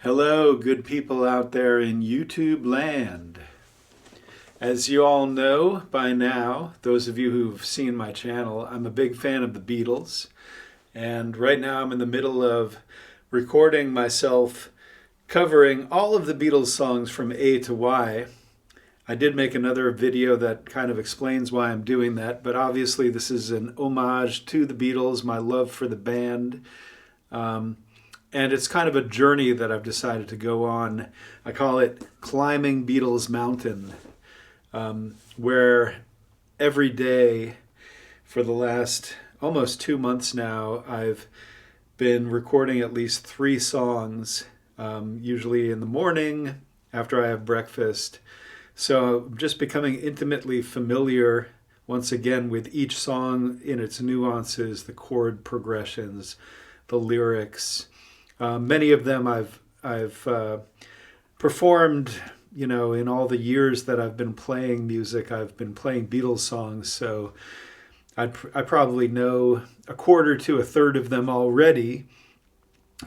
Hello, good people out there in YouTube land. As you all know by now, those of you who've seen my channel, I'm a big fan of the Beatles. And right now I'm in the middle of recording myself covering all of the Beatles songs from A to Y. I did make another video that kind of explains why I'm doing that, but obviously this is an homage to the Beatles, my love for the band. And it's kind of a journey that I've decided to go on. I call it Climbing Beatles Mountain, where every day for the last almost 2 months now, I've been recording at least 3 songs, usually in the morning after I have breakfast. So I'm just becoming intimately familiar once again with each song in its nuances, the chord progressions, the lyrics. Many of them I've performed, in all the years that I've been playing music. I've been playing Beatles songs, so I probably know a quarter to a third of them already,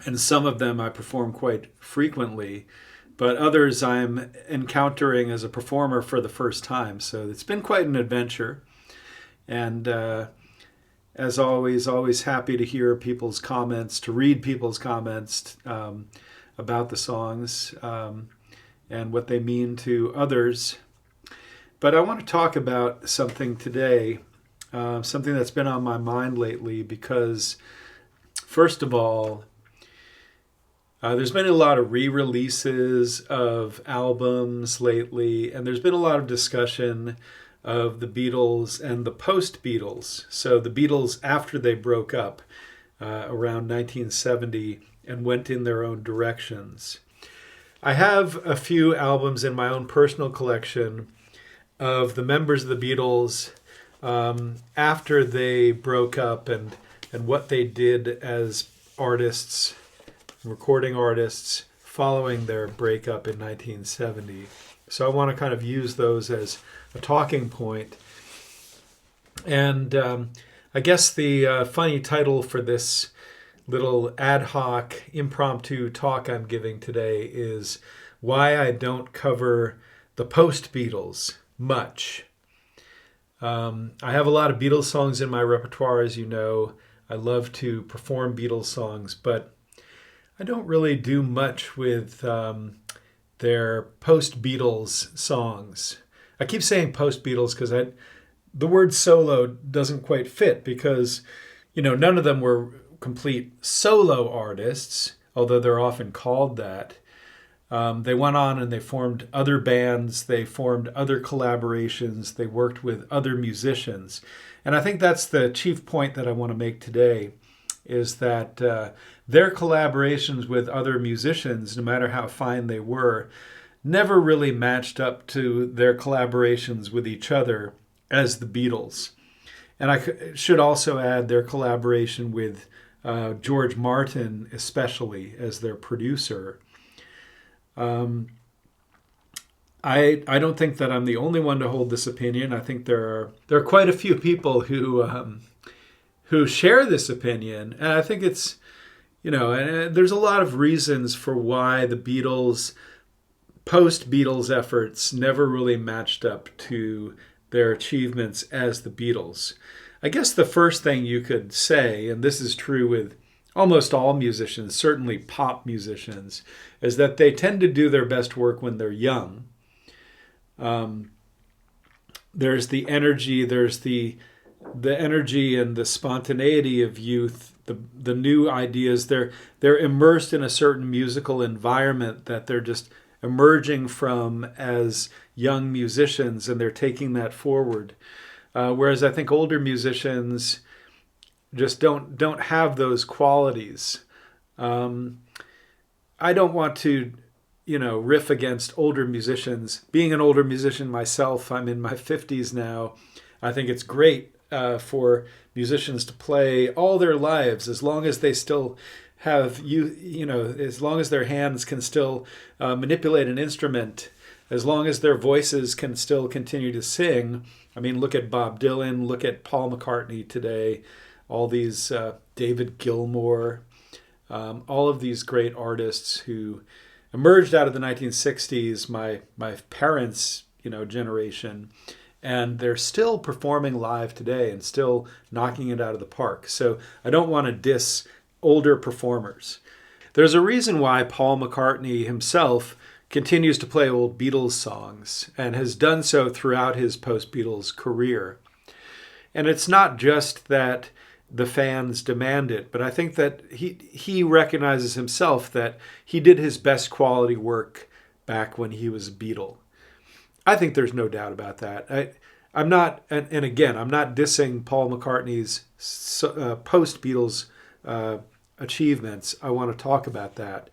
and some of them I perform quite frequently, but others I'm encountering as a performer for the first time. So it's been quite an adventure, and as always happy to hear people's comments, to read people's comments about the songs and what they mean to others. But I want to talk about something today, something that's been on my mind lately, because first of all, there's been a lot of re-releases of albums lately, and there's been a lot of discussion of the Beatles and the Post-Beatles. So the Beatles after they broke up around 1970 and went in their own directions. I have a few albums in my own personal collection of the members of the Beatles after they broke up and what they did as artists, recording artists, following their breakup in 1970. So I want to kind of use those as a talking point. And I guess the funny title for this little ad hoc impromptu talk I'm giving today is why I don't cover the Post-Beatles much. I have a lot of Beatles songs in my repertoire, as you know. I love to perform Beatles songs, but I don't really do much with their post-Beatles songs. I keep saying post-Beatles because the word solo doesn't quite fit because, none of them were complete solo artists, although they're often called that. They went on and they formed other bands, they formed other collaborations, they worked with other musicians. And I think that's the chief point that I want to make today, is that their collaborations with other musicians, no matter how fine they were, never really matched up to their collaborations with each other as the Beatles. And I should also add their collaboration with George Martin, especially as their producer. I don't think that I'm the only one to hold this opinion. I think there are quite a few people who share this opinion, and I think it's and there's a lot of reasons for why the Beatles post-Beatles efforts never really matched up to their achievements as the Beatles. I guess the first thing you could say, and this is true with almost all musicians, certainly pop musicians, is that they tend to do their best work when they're young. There's the energy, the energy and the spontaneity of youth, the new ideas. They're immersed in a certain musical environment that they're just emerging from as young musicians, and they're taking that forward. Whereas I think older musicians just don't have those qualities. I don't want to, riff against older musicians. Being an older musician myself, I'm in my 50s now. I think it's great for musicians to play all their lives, as long as they still have as long as their hands can still manipulate an instrument, as long as their voices can still continue to sing. I mean, look at Bob Dylan, look at Paul McCartney today, all these David Gilmour. all of these great artists who emerged out of the 1960s, my parents' generation, and they're still performing live today and still knocking it out of the park. So I don't want to diss older performers. There's a reason why Paul McCartney himself continues to play old Beatles songs and has done so throughout his post-Beatles career. And it's not just that the fans demand it, but I think that he recognizes himself that he did his best quality work back when he was a Beatle. I think there's no doubt about that. I'm not, and again, I'm not dissing Paul McCartney's post-Beatles achievements. I want to talk about that.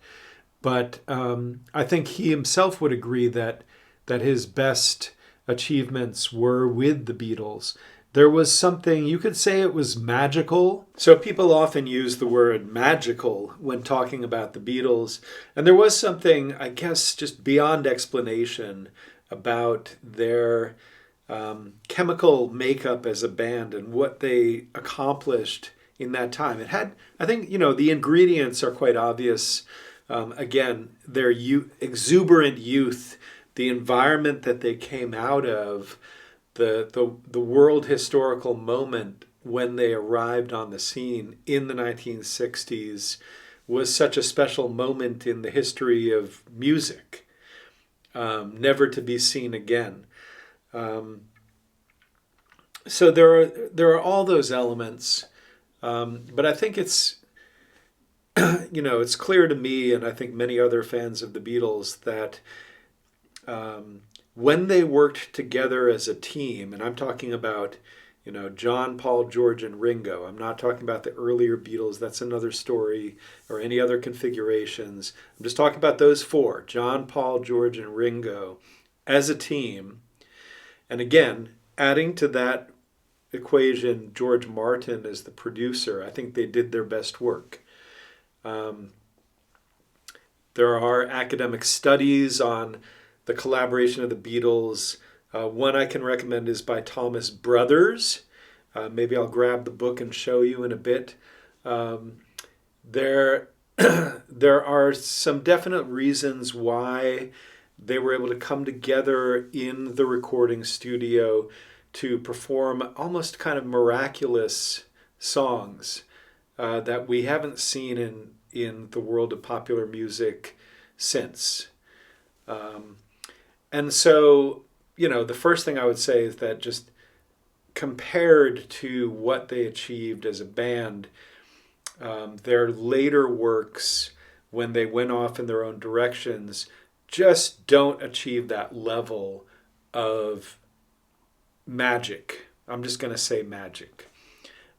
But I think he himself would agree that his best achievements were with the Beatles. There was something, you could say it was magical. So people often use the word magical when talking about the Beatles. And there was something, I guess, just beyond explanation about their chemical makeup as a band and what they accomplished in that time. It had, I think, the ingredients are quite obvious. Again, their exuberant youth, the environment that they came out of, the world historical moment when they arrived on the scene in the 1960s was such a special moment in the history of music, never to be seen again. So there are all those elements, but I think it's it's clear to me, and I think many other fans of the Beatles, that when they worked together as a team, and I'm talking about, John, Paul, George, and Ringo. I'm not talking about the earlier Beatles. That's another story, or any other configurations. I'm just talking about those four, John, Paul, George, and Ringo, as a team. And again, adding to that equation, George Martin as the producer, I think they did their best work. There are academic studies on the collaboration of the Beatles. One I can recommend is by Thomas Brothers. Maybe I'll grab the book and show you in a bit. There are some definite reasons why they were able to come together in the recording studio to perform almost kind of miraculous songs that we haven't seen in the world of popular music since. And so, the first thing I would say is that just compared to what they achieved as a band, their later works, when they went off in their own directions, just don't achieve that level of magic. I'm just going to say magic.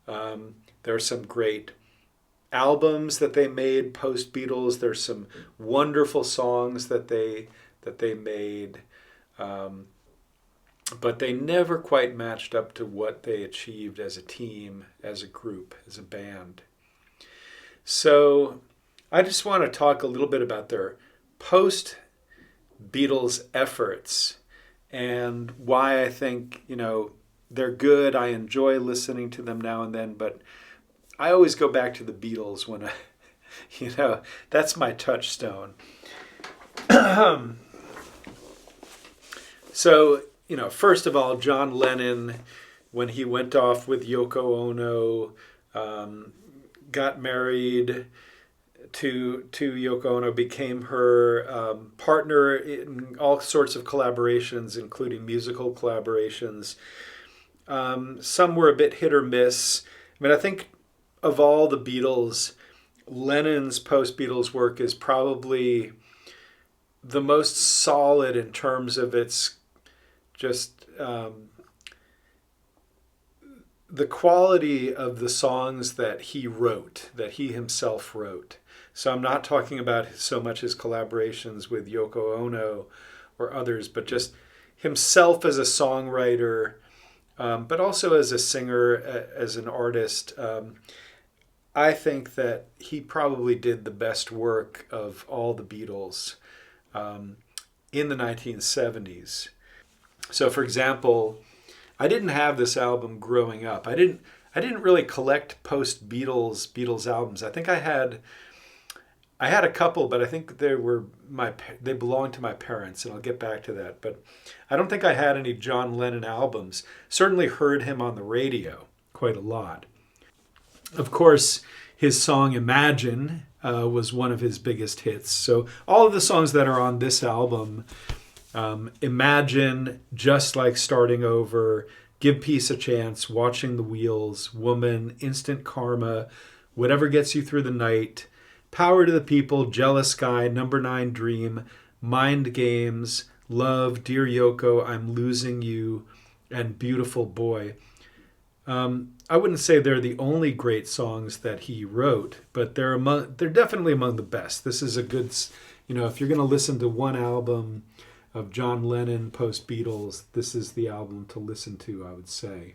There are some great albums that they made post-Beatles. There's some wonderful songs that they made, but they never quite matched up to what they achieved as a team, as a group, as a band. So I just want to talk a little bit about their post-Beatles efforts and why I think, they're good. I enjoy listening to them now and then, but I always go back to the Beatles when that's my touchstone. So, first of all, John Lennon, when he went off with Yoko Ono, got married to Yoko Ono, became her partner in all sorts of collaborations, including musical collaborations. Some were a bit hit or miss. I think of all the Beatles, Lennon's post-Beatles work is probably the most solid in terms of its just the quality of the songs that he wrote, that he himself wrote. So I'm not talking about so much his collaborations with Yoko Ono or others, but just himself as a songwriter, but also as a singer, as an artist. I think that he probably did the best work of all the Beatles in the 1970s. So, for example, I didn't have this album growing up. I didn't really collect post-Beatles albums. I think I had I had a couple, but I think they belonged to my parents, and I'll get back to that. But I don't think I had any John Lennon albums. Certainly heard him on the radio quite a lot. Of course, his song Imagine was one of his biggest hits. So all of the songs that are on this album, Imagine, Just Like Starting Over, Give Peace a Chance, Watching the Wheels, Woman, Instant Karma, Whatever Gets You Through the Night, Power to the People, Jealous Guy, Number 9 Dream, Mind Games, Love, Dear Yoko, I'm Losing You, and Beautiful Boy. I wouldn't say they're the only great songs that he wrote, but they're definitely among the best. This is a good, if you're going to listen to one album of John Lennon, Post-Beatles, this is the album to listen to, I would say.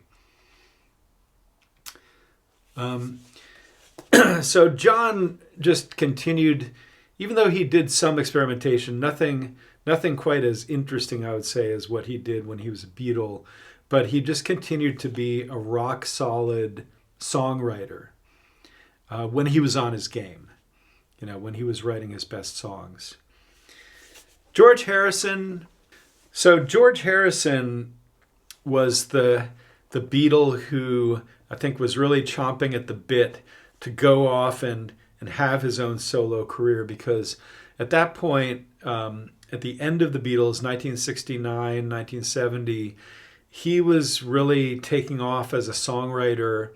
So John just continued, even though he did some experimentation, nothing quite as interesting, I would say, as what he did when he was a Beatle, but he just continued to be a rock solid songwriter when he was on his game, when he was writing his best songs. George Harrison. So George Harrison was the Beatle who I think was really chomping at the bit to go off and have his own solo career, because at that point, at the end of the Beatles, 1969, 1970, he was really taking off as a songwriter,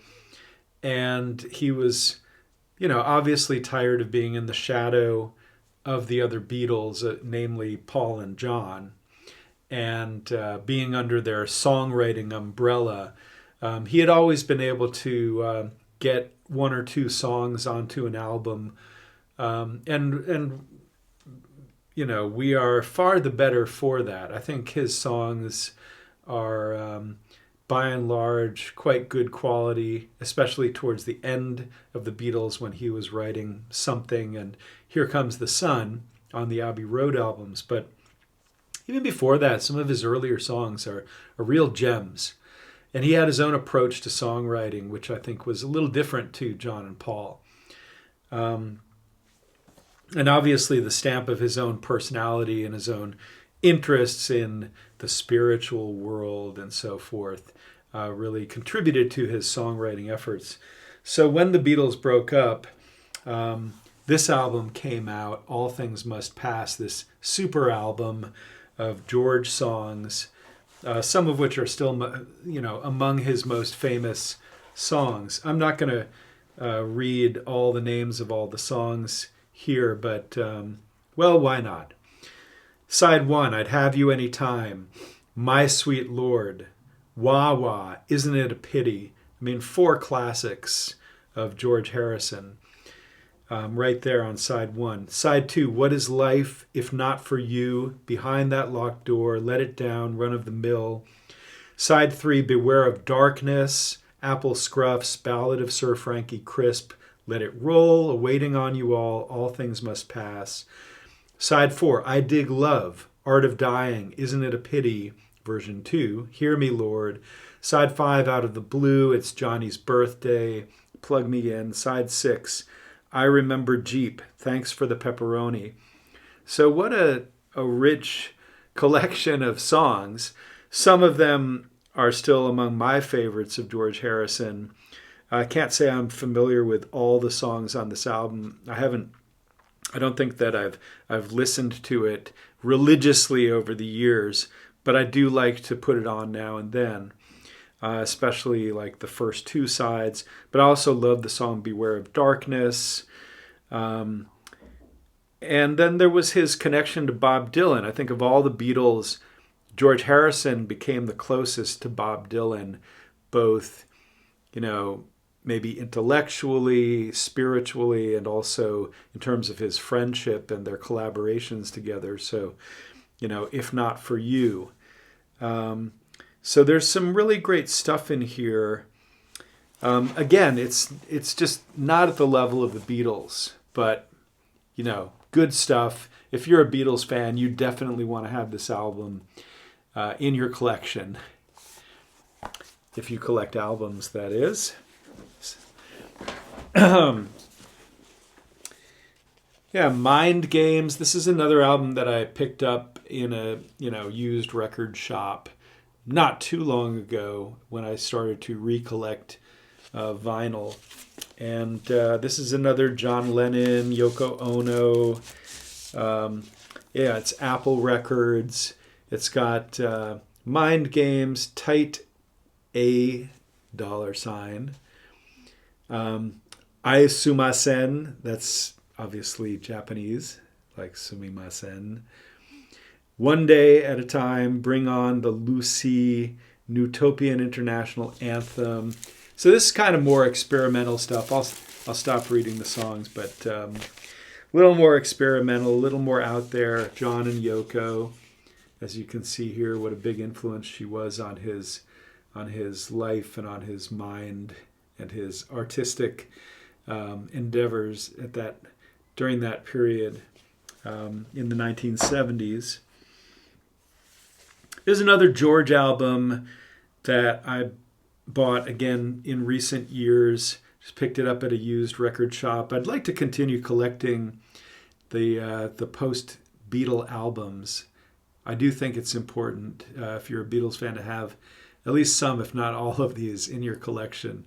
and he was, obviously tired of being in the shadow of the other Beatles, namely Paul and John, and being under their songwriting umbrella. He had always been able to get one or two songs onto an album, and we are far the better for that. I think his songs are by and large quite good quality, especially towards the end of the Beatles when he was writing Something and Here Comes the Sun on the Abbey Road albums. But even before that, some of his earlier songs are real gems. And he had his own approach to songwriting, which I think was a little different to John and Paul. And obviously the stamp of his own personality and his own interests in the spiritual world and so forth really contributed to his songwriting efforts. So when the Beatles broke up, this album came out, All Things Must Pass, this super album of George songs, some of which are still, among his most famous songs. I'm not going to read all the names of all the songs here, but, why not? Side 1, I'd Have You Anytime, My Sweet Lord, Wah Wah, Isn't It a Pity? 4 classics of George Harrison right there on side 1. Side 2, What is Life If Not For You? Behind That Locked Door, Let It Down, Run of the Mill. Side 3, Beware of Darkness, Apple Scruffs, Ballad of Sir Frankie Crisp, Let It Roll, Waiting on You All Things Must Pass. Side 4, I Dig Love, Art of Dying, Isn't It a Pity? Version 2, Hear Me Lord. Side 5, Out of the Blue, It's Johnny's Birthday, Plug Me In. Side 6, I Remember Jeep, Thanks for the Pepperoni. So what a rich collection of songs. Some of them are still among my favorites of George Harrison. I can't say I'm familiar with all the songs on this album. I don't think that I've listened to it religiously over the years, but I do like to put it on now and then, especially like the first 2 sides. But I also love the song Beware of Darkness. And then there was his connection to Bob Dylan. I think of all the Beatles, George Harrison became the closest to Bob Dylan, both, maybe intellectually, spiritually, and also in terms of his friendship and their collaborations together. So, If Not For You. So there's some really great stuff in here. Again, it's just not at the level of the Beatles, but, good stuff. If you're a Beatles fan, you definitely want to have this album in your collection. If you collect albums, that is. Yeah, Mind Games. This is another album that I picked up in a, used record shop not too long ago when I started to recollect vinyl. And this is another John Lennon, Yoko Ono. Yeah, it's Apple Records. It's got Mind Games, Tight A $. Ai Sumasen, that's obviously Japanese, like sumimasen. One Day at a Time, Bring On the Lucy, Newtopian International Anthem. So this is kind of more experimental stuff. I'll stop reading the songs, but a little more experimental, a little more out there. John and Yoko, as you can see here, what a big influence she was on his life and on his mind and his artistic endeavors during that period in the 1970s. There's another George album that I bought again in recent years. Just picked it up at a used record shop. I'd like to continue collecting the post-Beatle albums. I do think it's important if you're a Beatles fan to have at least some, if not all of these in your collection.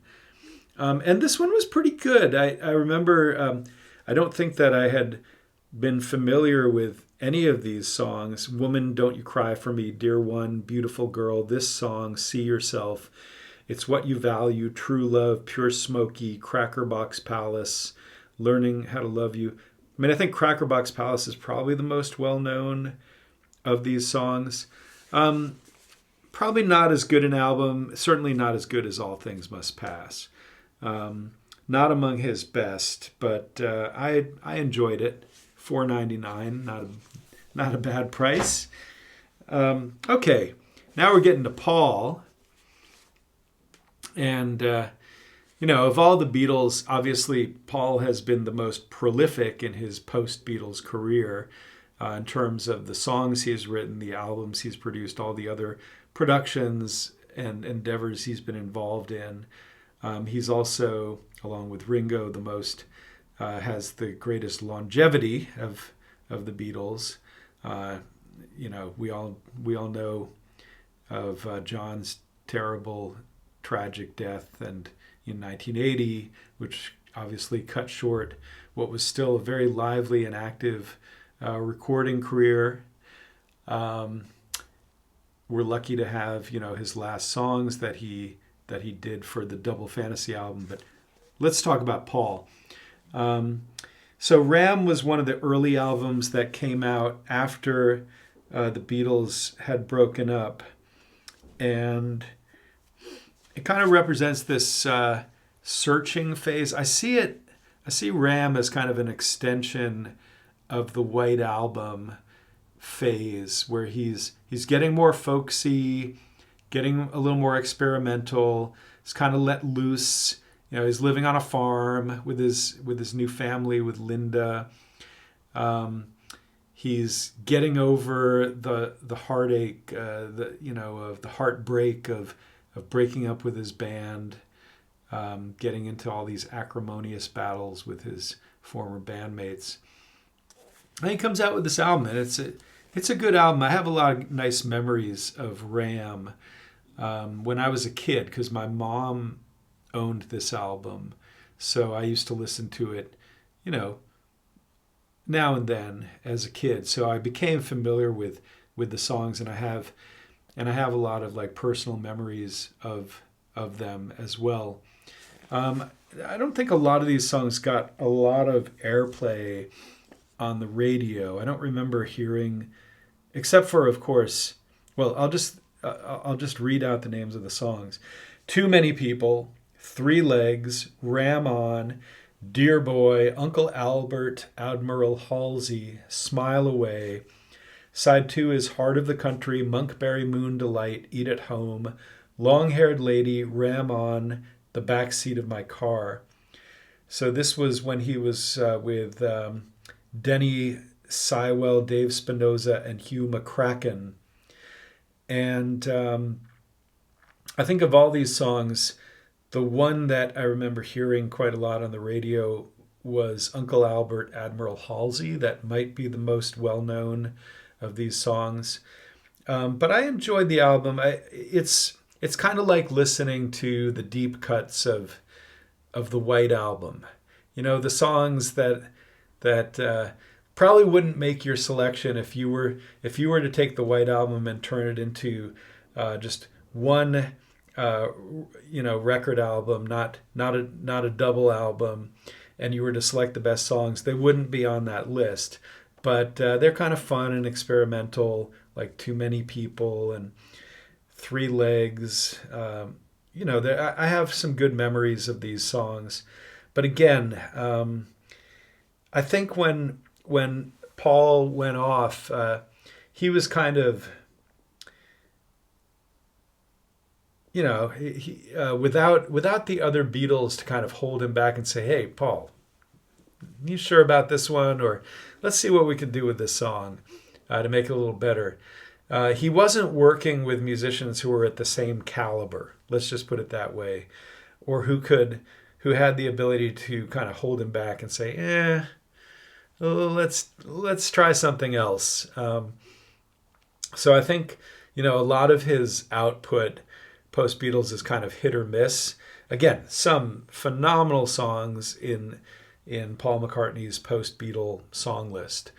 And this one was pretty good. I remember, I don't think that I had been familiar with any of these songs. Woman, Don't You Cry for Me, Dear One, Beautiful Girl, this song, See Yourself, It's What You Value, True Love, Pure Smoky, Crackerbox Palace, Learning How to Love You. I mean, I think Crackerbox Palace is probably the most well-known of these songs. Probably not as good an album, certainly not as good as All Things Must Pass. Not among his best, but I enjoyed it. $4.99, not a bad price. Okay, now we're getting to Paul. And, of all the Beatles, obviously Paul has been the most prolific in his post-Beatles career in terms of the songs he has written, the albums he's produced, all the other productions and endeavors he's been involved in. He's also, along with Ringo, has the greatest longevity of the Beatles. We all know of John's terrible, tragic death, and in 1980, which obviously cut short what was still a very lively and active recording career. We're lucky to have his last songs that he did for the Double Fantasy album. But let's talk about Paul. So Ram was one of the early albums that came out after the Beatles had broken up. And it kind of represents this searching phase. I see Ram as kind of an extension of the White Album phase, where he's getting more folksy, getting a little more experimental. He's kind of let loose. He's living on a farm with his new family, with Linda. He's getting over the heartache, of the heartbreak of breaking up with his band, getting into all these acrimonious battles with his former bandmates. And he comes out with this album, and it's a good album. I have a lot of nice memories of Ram when I was a kid, because my mom owned this album, so I used to listen to it, now and then as a kid. So I became familiar with the songs, and I have a lot of like personal memories of them as well. I don't think a lot of these songs got a lot of airplay on the radio. I don't remember hearing, except for, of course, well, I'll just read out the names of the songs. Too Many People, Three Legs, Ram On, Dear Boy, Uncle Albert, Admiral Halsey, Smile Away. Side 2 is Heart of the Country, Monkberry Moon Delight, Eat at Home, Long-Haired Lady, Ram On, The Backseat of My Car. So this was when he was with Denny Sywell, Dave Spinoza, and Hugh McCracken. And I think of all these songs, the one that I remember hearing quite a lot on the radio was Uncle Albert, Admiral Halsey. That might be the most well-known of these songs. But I enjoyed the album. It's kind of like listening to the deep cuts of the White Album. You know, the songs that probably wouldn't make your selection if you were to take the White Album and turn it into just one record album, not a double album, and you were to select the best songs. They wouldn't be on that list, but they're kind of fun and experimental, like Too Many People and Three Legs. I have some good memories of these songs, but again, I think when Paul went off, he was kind of, without the other Beatles to kind of hold him back and say, "Hey, Paul, you sure about this one?" Or "Let's see what we can do with this song to make it a little better." He wasn't working with musicians who were at the same caliber. Let's just put it that way, or who had the ability to kind of hold him back and say, let's try something else. So I think a lot of his output post-Beatles is kind of hit or miss. Again, some phenomenal songs in Paul McCartney's post-Beatle song list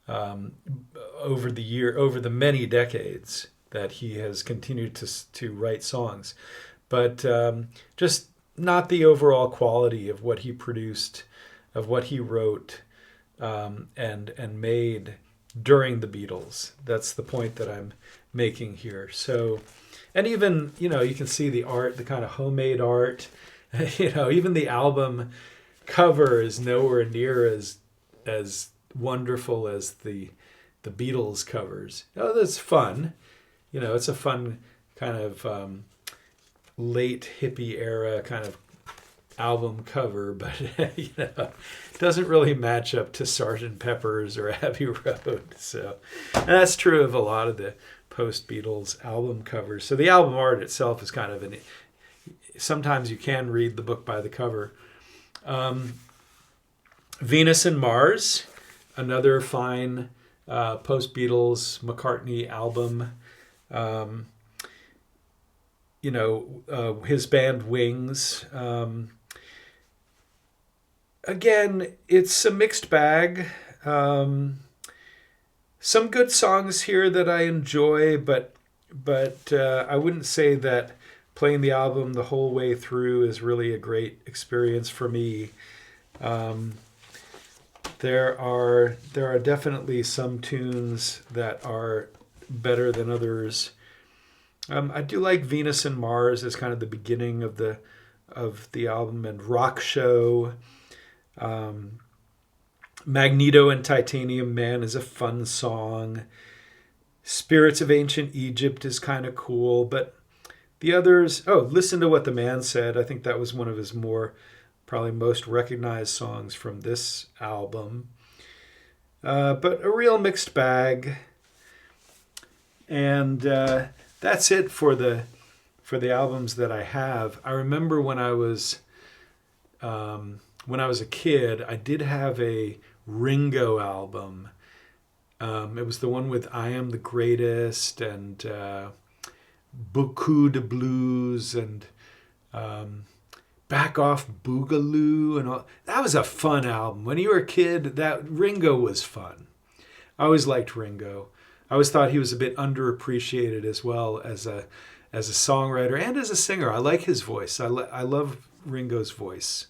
over the many decades that he has continued to write songs, but just not the overall quality of what he produced, of what he wrote and made during the Beatles. That's the point that I'm making here. So, and even you can see the art, the kind of homemade art. Even the album cover is nowhere near as wonderful as the Beatles covers. That's fun. It's a fun kind of late hippie era kind of album cover, but it doesn't really match up to Sgt. Pepper's or Abbey Road. So, and that's true of a lot of the post-Beatles album covers. So the album art itself is kind of sometimes you can read the book by the cover. Venus and Mars, another fine post-Beatles McCartney album. His band Wings. Again, it's a mixed bag. Some good songs here that I enjoy, but I wouldn't say that playing the album the whole way through is really a great experience for me. There are definitely some tunes that are better than others. I do like Venus and Mars as kind of the beginning of the album, and Rock Show. Magneto and Titanium Man is a fun song. Spirits of Ancient Egypt is kind of cool, but the others, Listen to What the Man Said. I think that was one of his probably most recognized songs from this album. But a real mixed bag. And that's it for the albums that I have. I remember when I was a kid, I did have a Ringo album. It was the one with I Am the Greatest and Beaucoup de Blues and Back Off Boogaloo and all. That was a fun album. When you were a kid, that Ringo was fun. I always liked Ringo. I always thought he was a bit underappreciated as well as a songwriter and as a singer. I like his voice. I love Ringo's voice.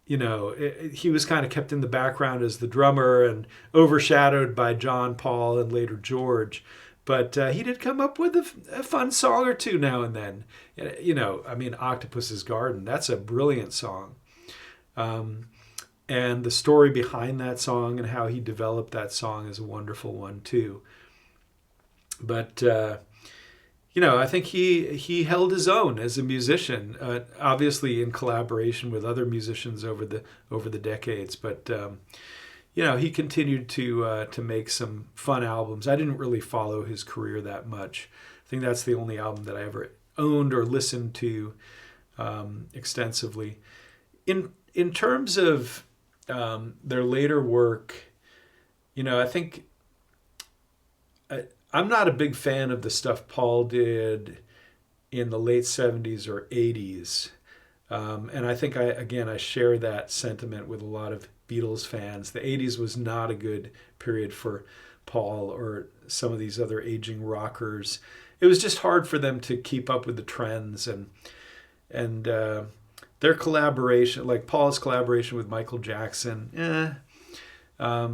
He was kind of kept in the background as the drummer and overshadowed by John, Paul, and later George. But he did come up with a fun song or two now and then. Octopus's Garden, that's a brilliant song. And the story behind that song and how he developed that song is a wonderful one too. But I think he held his own as a musician, obviously in collaboration with other musicians over the decades. But he continued to make some fun albums. I didn't really follow his career that much. I think that's the only album that I ever owned or listened to extensively. in terms of their later work, I think I'm not a big fan of the stuff Paul did in the late 70s or 80s. And I think I share that sentiment with a lot of Beatles fans. The 80s was not a good period for Paul or some of these other aging rockers. It was just hard for them to keep up with the trends, and their collaboration, like Paul's collaboration with Michael Jackson,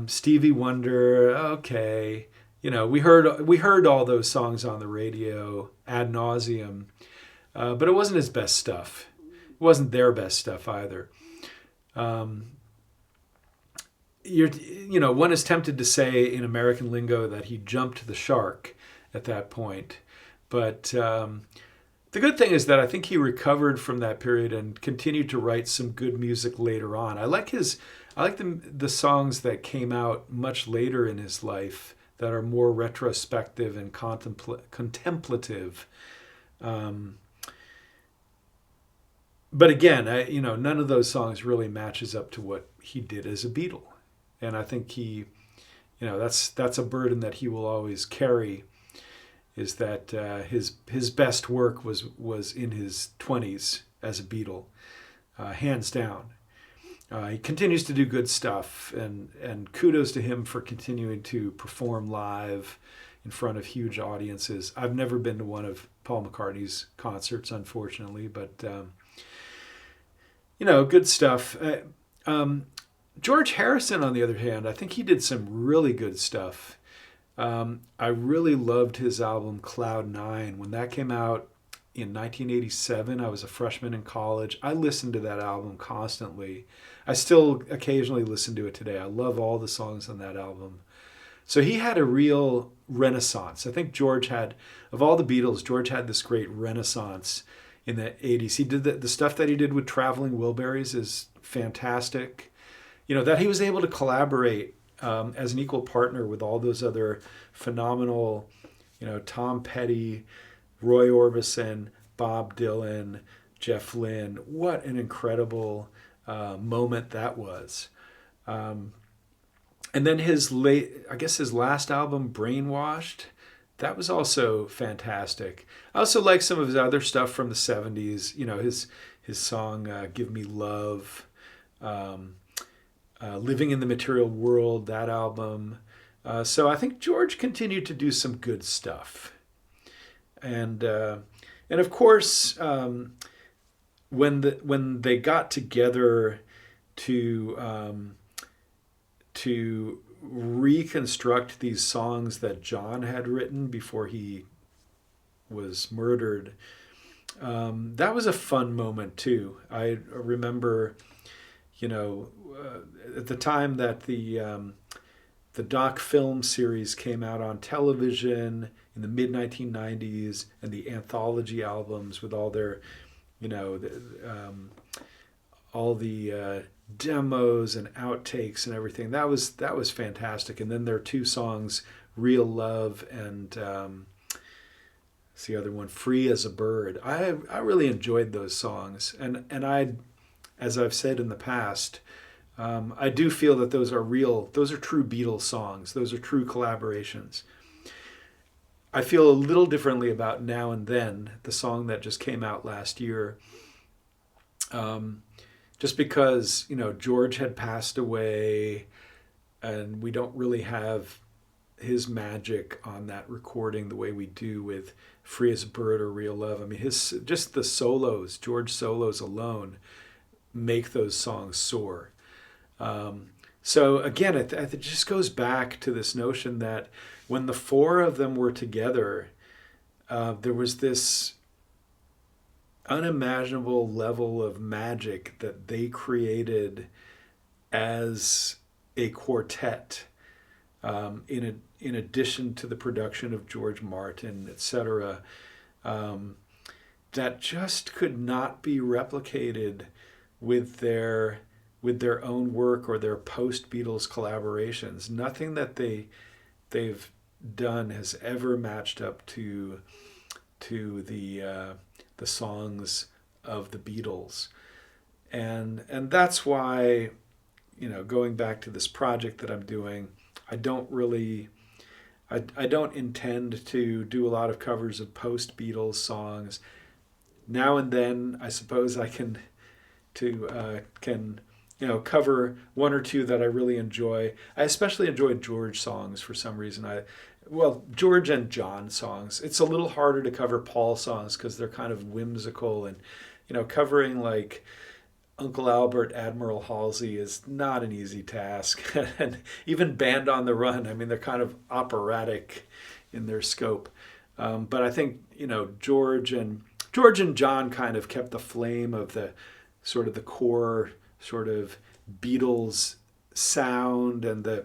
Stevie Wonder, okay. We heard all those songs on the radio ad nauseum, but it wasn't his best stuff. It wasn't their best stuff either. One is tempted to say in American lingo that he jumped the shark at that point, but the good thing is that I think he recovered from that period and continued to write some good music later on. I like the songs that came out much later in his life that are more retrospective and contemplative. But again, none of those songs really matches up to what he did as a Beatle, and I think that's a burden that he will always carry. Is that his best work was in his 20s as a Beatle, hands down. He continues to do good stuff, and kudos to him for continuing to perform live in front of huge audiences. I've never been to one of Paul McCartney's concerts, unfortunately, but good stuff. George Harrison, on the other hand, I think he did some really good stuff. I really loved his album Cloud 9. When that came out in 1987, I was a freshman in college. I listened to that album constantly. I still occasionally listen to it today. I love all the songs on that album. So he had a real renaissance. I think of all the Beatles, George had this great renaissance in the 80s. He did the stuff that he did with Traveling Wilburys is fantastic. That he was able to collaborate as an equal partner with all those other phenomenal, Tom Petty, Roy Orbison, Bob Dylan, Jeff Lynne. What an incredible moment that was. And then his last album, Brainwashed, that was also fantastic. I also like some of his other stuff from the 70s, his song Give Me Love, Living in the Material World, that album. So I think George continued to do some good stuff. And of course, when they got together to reconstruct these songs that John had written before he was murdered, that was a fun moment too. I remember, at the time that the doc film series came out on television in the mid 1990s, and the anthology albums with all their, all the demos and outtakes and everything. That was fantastic. And then their two songs, Real Love and what's the other one, Free as a Bird. I really enjoyed those songs, and I, as I've said in the past, I do feel that those are true Beatles songs. Those are true collaborations. I feel a little differently about Now and Then, the song that just came out last year. Just because, George had passed away and we don't really have his magic on that recording the way we do with Free as a Bird or Real Love. I mean, just the solos, George solos alone, make those songs soar. So again, it just goes back to this notion that when the four of them were together, there was this unimaginable level of magic that they created as a quartet, in addition to the production of George Martin, etc., that just could not be replicated with their own work or their post-Beatles collaborations. Nothing that they've done has ever matched up to the songs of the Beatles. And that's why, going back to this project that I'm doing, I don't really I don't intend to do a lot of covers of post-Beatles songs. Now and then, I suppose I can cover one or two that I really enjoy. I especially enjoy George songs for some reason. George and John songs. It's a little harder to cover Paul songs because they're kind of whimsical, and covering like Uncle Albert, Admiral Halsey is not an easy task. And even Band on the Run, I mean, they're kind of operatic in their scope. But I think, George and John kind of kept the flame of the sort of the core sort of Beatles sound and the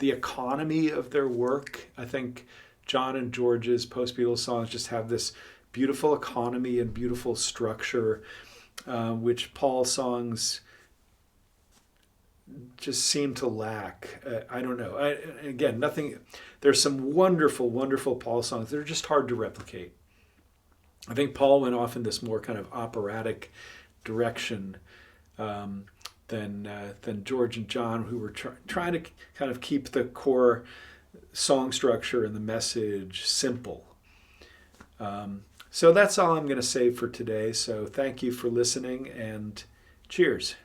economy of their work. I think John and George's post-Beatles songs just have this beautiful economy and beautiful structure, which Paul's songs just seem to lack. I don't know. Again, nothing. There's some wonderful, wonderful Paul songs that are just hard to replicate. I think Paul went off in this more kind of operatic direction than George and John, who were trying to kind of keep the core song structure and the message simple. So that's all I'm going to say for today. So thank you for listening, and cheers.